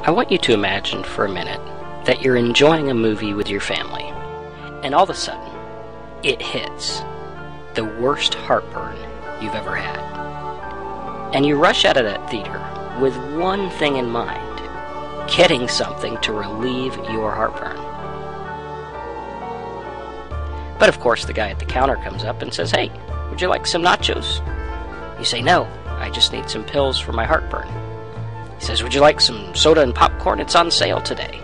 I want you to imagine for a minute that you're enjoying a movie with your family, and all of a sudden, it hits the worst heartburn you've ever had. And you rush out of that theater with one thing in mind: getting something to relieve your heartburn. But of course, the guy at the counter comes up and says, "Hey, would you like some nachos?" You say, "No, I just need some pills for my heartburn." He says, "Would you like some soda and popcorn? It's on sale today."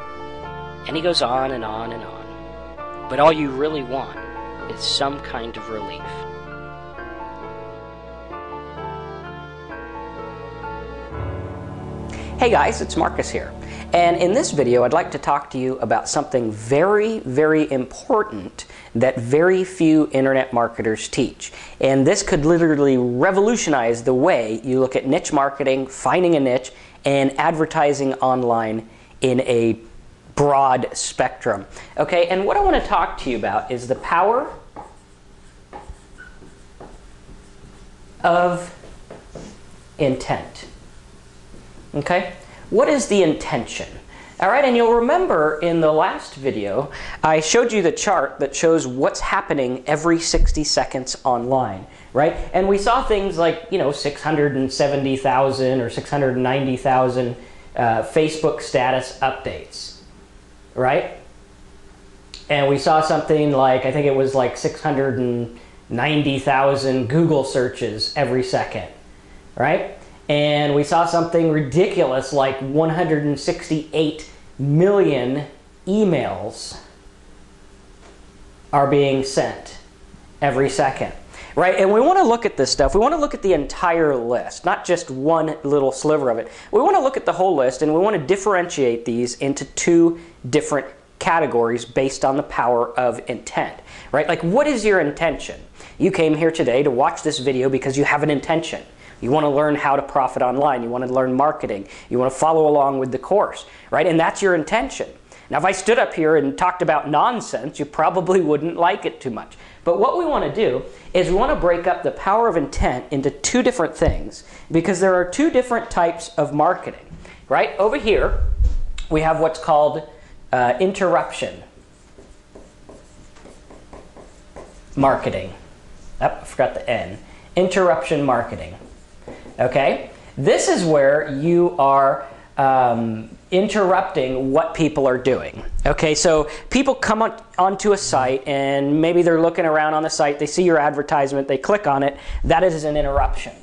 And he goes on and on and on. But all you really want is some kind of relief. Hey guys, it's Marcus here. And in this video, I'd like to talk to you about something very, very important that very few internet marketers teach. And this could literally revolutionize the way you look at niche marketing, finding a niche, and advertising online in a broad spectrum. Okay, and what I want to talk to you about is the power of intent. Okay, what is the intention? All right, and you'll remember in the last video, I showed you the chart that shows what's happening every 60 seconds online, right? And we saw things like, 670,000 or 690,000 Facebook status updates, right? And we saw something like, I think it was like 690,000 Google searches every second, right? And we saw something ridiculous like 168 million emails are being sent every second, right? And we want to look at this stuff. We want to look at the entire list, not just one little sliver of it. We want to look at the whole list, and we want to differentiate these into two different categories based on the power of intent, right? Like, what is your intention? You came here today to watch this video because you have an intention. You want to learn how to profit online. You want to learn marketing. You want to follow along with the course, right? And that's your intention. Now, if I stood up here and talked about nonsense, you probably wouldn't like it too much. But what we want to do is we want to break up the power of intent into two different things, because there are two different types of marketing, right? Over here, we have what's called interruption marketing. Oh, I forgot the N. Interruption marketing. Okay, this is where you are interrupting what people are doing. Okay, so people come onto a site and maybe they're looking around on the site, they see your advertisement, they click on it. That is an interruption.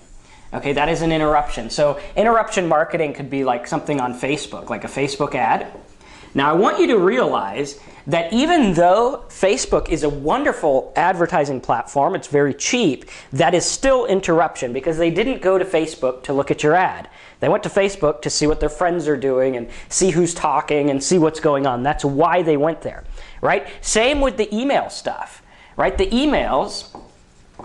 Okay, that is an interruption. So interruption marketing could be like something on Facebook, like a Facebook ad. Now, I want you to realize that even though Facebook is a wonderful advertising platform, it's very cheap, that is still interruption, because they didn't go to Facebook to look at your ad. They went to Facebook to see what their friends are doing and see who's talking and see what's going on. That's why they went there, right? Same with the email stuff, right? The emails,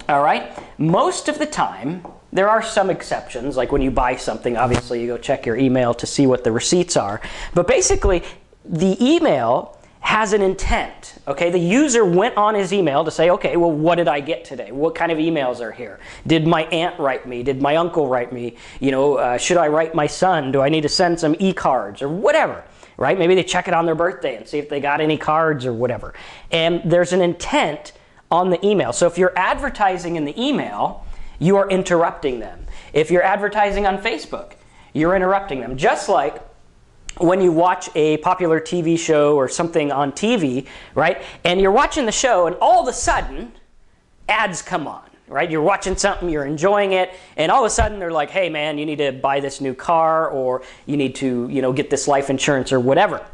all right, most of the time, there are some exceptions, like when you buy something, obviously you go check your email to see what the receipts are. But basically, the email has an intent, okay? The user went on his email to say, okay, well, what did I get today? What kind of emails are here? Did my aunt write me? Did my uncle write me? Should I write my son? Do I need to send some e-cards or whatever, right? Maybe they check it on their birthday and see if they got any cards or whatever. And there's an intent on the email. So if you're advertising in the email, you are interrupting them. If you're advertising on Facebook, you're interrupting them. Just like when you watch a popular TV show or something on TV, right? And you're watching the show and all of a sudden, ads come on, right? You're watching something, you're enjoying it, and all of a sudden they're like, hey man, you need to buy this new car, or you need to, get this life insurance or whatever.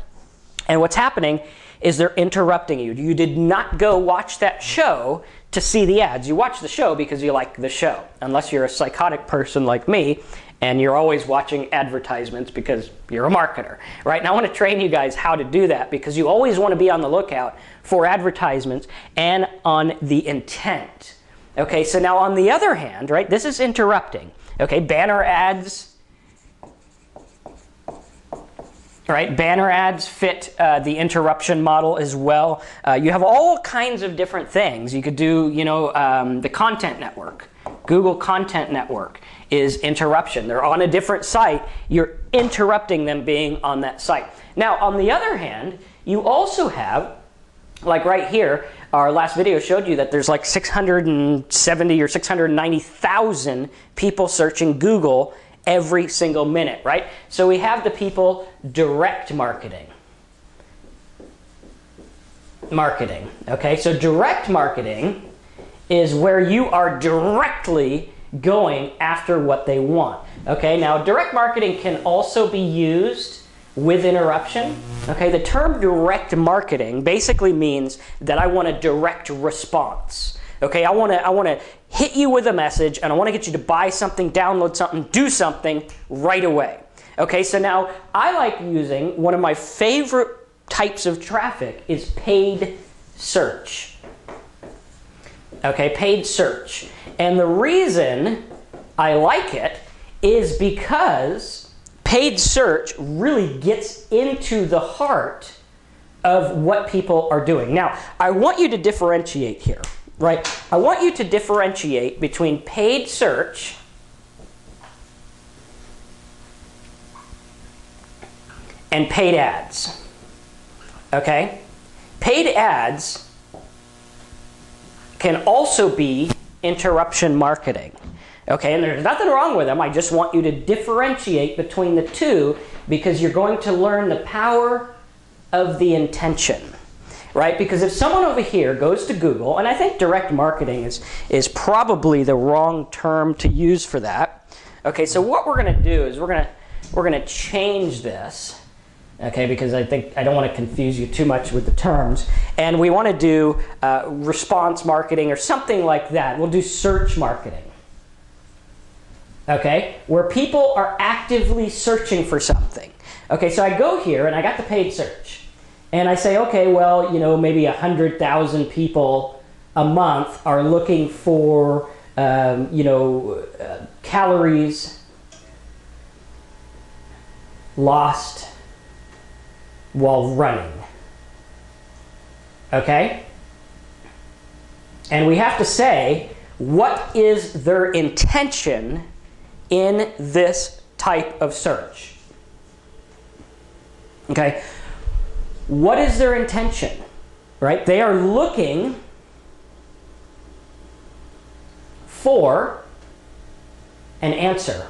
And what's happening is they're interrupting you. You did not go watch that show to see the ads. You watch the show because you like the show, unless you're a psychotic person like me, and you're always watching advertisements because you're a marketer, right? And I want to train you guys how to do that, because you always want to be on the lookout for advertisements and on the intent. Okay, so now on the other hand, right, this is interrupting. Okay, banner ads, right? Banner ads fit the interruption model as well. You have all kinds of different things. You could do, the content network, Google Content Network is interruption. They're on a different site. You're interrupting them being on that site. Now, on the other hand, you also have, like right here, our last video showed you that there's like 670 or 690,000 people searching Google every single minute, right? So we have the people direct marketing. Okay, so direct marketing is where you are directly going after what they want. Okay, now direct marketing can also be used with interruption. Okay, the term direct marketing basically means that I want a direct response. Okay, I want to hit you with a message and I want to get you to buy something, download something, do something right away. Okay, so now I like using one of my favorite types of traffic is paid search. Okay, paid search. And the reason I like it is because paid search really gets into the heart of what people are doing. Now, I want you to differentiate here, right? I want you to differentiate between paid search and paid ads. Okay? Paid ads can also be interruption marketing. Okay, and there's nothing wrong with them. I just want you to differentiate between the two because you're going to learn the power of the intention, right? Because if someone over here goes to Google, and I think direct marketing is probably the wrong term to use for that. Okay, so what we're going to do is we're going to change this. Okay, because I don't want to confuse you too much with the terms. And we want to do response marketing or something like that. We'll do search marketing. Okay, where people are actively searching for something. Okay, so I go here and I got the paid search. And I say, okay, well, you know, maybe 100,000 people a month are looking for, calories lost while running. Okay? And we have to say, what is their intention in this type of search? Okay? What is their intention? Right? They are looking for an answer.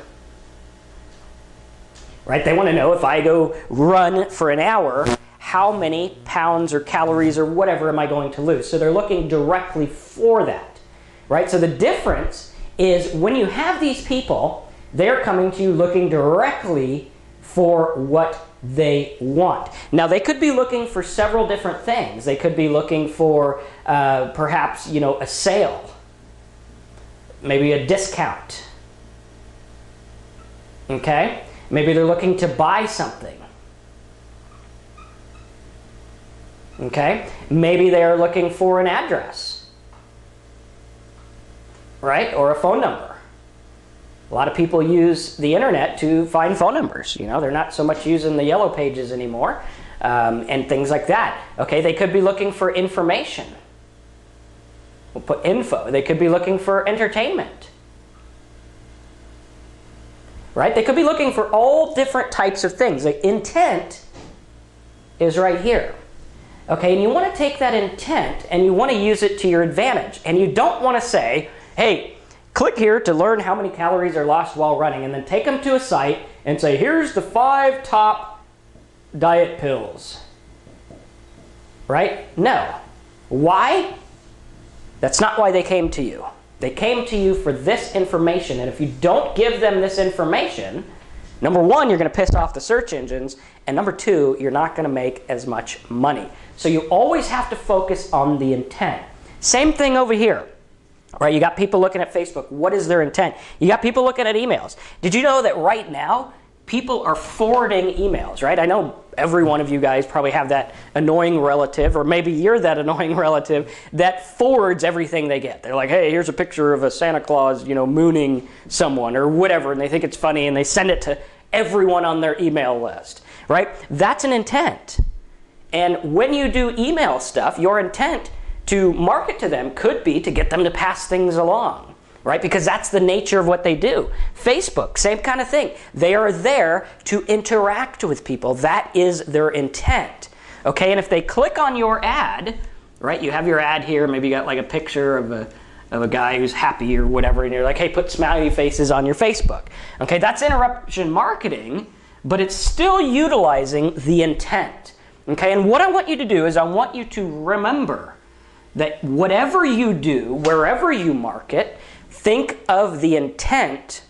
Right? They want to know if I go run for an hour, how many pounds or calories or whatever am I going to lose? So they're looking directly for that. Right? So the difference is when you have these people, they're coming to you looking directly for what they want. Now, they could be looking for several different things. They could be looking for perhaps, a sale, maybe a discount. Okay? Maybe they're looking to buy something. Okay? Maybe they're looking for an address. Right? Or a phone number. A lot of people use the internet to find phone numbers. They're not so much using the yellow pages anymore and things like that. Okay? They could be looking for information. We'll put info. They could be looking for entertainment. Right? They could be looking for all different types of things. The intent is right here. Okay, and you want to take that intent and you want to use it to your advantage. And you don't want to say, hey, click here to learn how many calories are lost while running, and then take them to a site and say, here's the 5 top diet pills. Right? No. Why? That's not why they came to you. They came to you for this information, and if you don't give them this information, number one, you're going to piss off the search engines, and number two, you're not going to make as much money. So you always have to focus on the intent. Same thing over here. Right? You got people looking at Facebook. What is their intent? You got people looking at emails. Did you know that right now, people are forwarding emails, right? I know every one of you guys probably have that annoying relative, or maybe you're that annoying relative that forwards everything they get. They're like, hey, here's a picture of a Santa Claus, mooning someone or whatever, and they think it's funny, and they send it to everyone on their email list, right? That's an intent. And when you do email stuff, your intent to market to them could be to get them to pass things along. right? Because that's the nature of what they do. Facebook, same kind of thing. They are there to interact with people. That is their intent. Okay, and if they click on your ad, right, you have your ad here, maybe you got like a picture of a guy who's happy or whatever, and you're like, hey, put smiley faces on your Facebook. Okay, that's interruption marketing, but it's still utilizing the intent. Okay, and what I want you to do is I want you to remember that whatever you do, wherever you market, think of the intent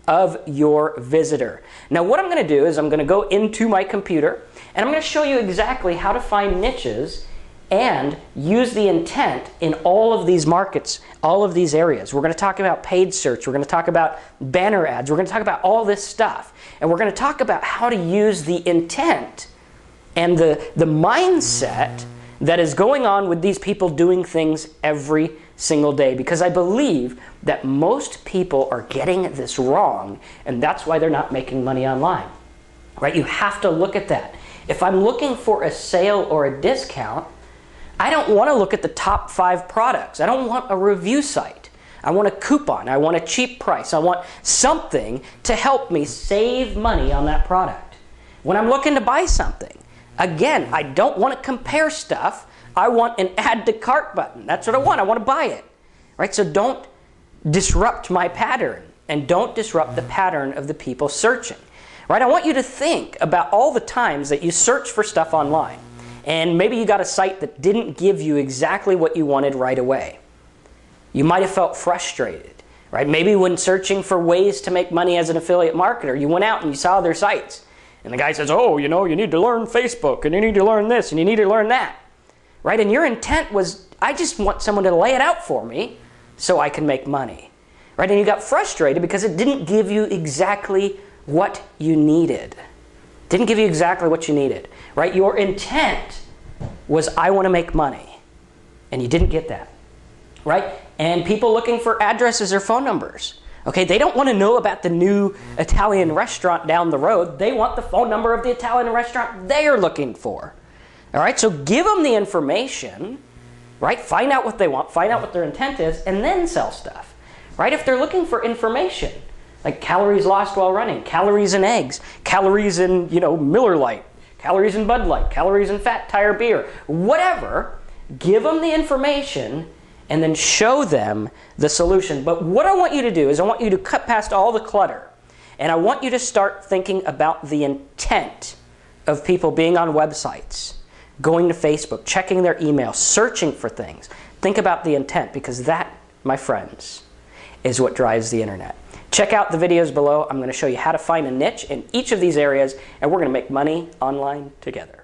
of your visitor. Now what I'm going to do is I'm going to go into my computer and I'm going to show you exactly how to find niches and use the intent in all of these markets, all of these areas. We're going to talk about paid search. We're going to talk about banner ads. We're going to talk about all this stuff. And we're going to talk about how to use the intent and the mindset that is going on with these people doing things every single day, because I believe that most people are getting this wrong, and that's why they're not making money online, right? You have to look at that. If I'm looking for a sale or a discount, I don't want to look at the top 5 products. I don't want a review site. I want a coupon. I want a cheap price. I want something to help me save money on that product. When I'm looking to buy something, again, I don't want to compare stuff. I want an add to cart button. That's what I want. I want to buy it. Right? So don't disrupt my pattern and don't disrupt the pattern of the people searching. Right? I want you to think about all the times that you search for stuff online and maybe you got a site that didn't give you exactly what you wanted right away. You might have felt frustrated. Right? Maybe when searching for ways to make money as an affiliate marketer, you went out and you saw their sites. And the guy says, oh, you know, you need to learn Facebook and you need to learn this and you need to learn that. Right? And your intent was, I just want someone to lay it out for me so I can make money. Right? And you got frustrated because it didn't give you exactly what you needed. Didn't give you exactly what you needed. Right? Your intent was, I want to make money. And you didn't get that. Right? And people looking for addresses or phone numbers. Okay, they don't want to know about the new Italian restaurant down the road. They want the phone number of the Italian restaurant they are looking for. All right, so give them the information, right? Find out what they want, find out what their intent is, and then sell stuff. Right? If they're looking for information, like calories lost while running, calories in eggs, calories in, Miller Lite, calories in Bud Light, calories in Fat Tire beer, whatever, give them the information and then show them the solution. But what I want you to do is I want you to cut past all the clutter. And I want you to start thinking about the intent of people being on websites, going to Facebook, checking their email, searching for things. Think about the intent, because that, my friends, is what drives the internet. Check out the videos below. I'm going to show you how to find a niche in each of these areas, and we're going to make money online together.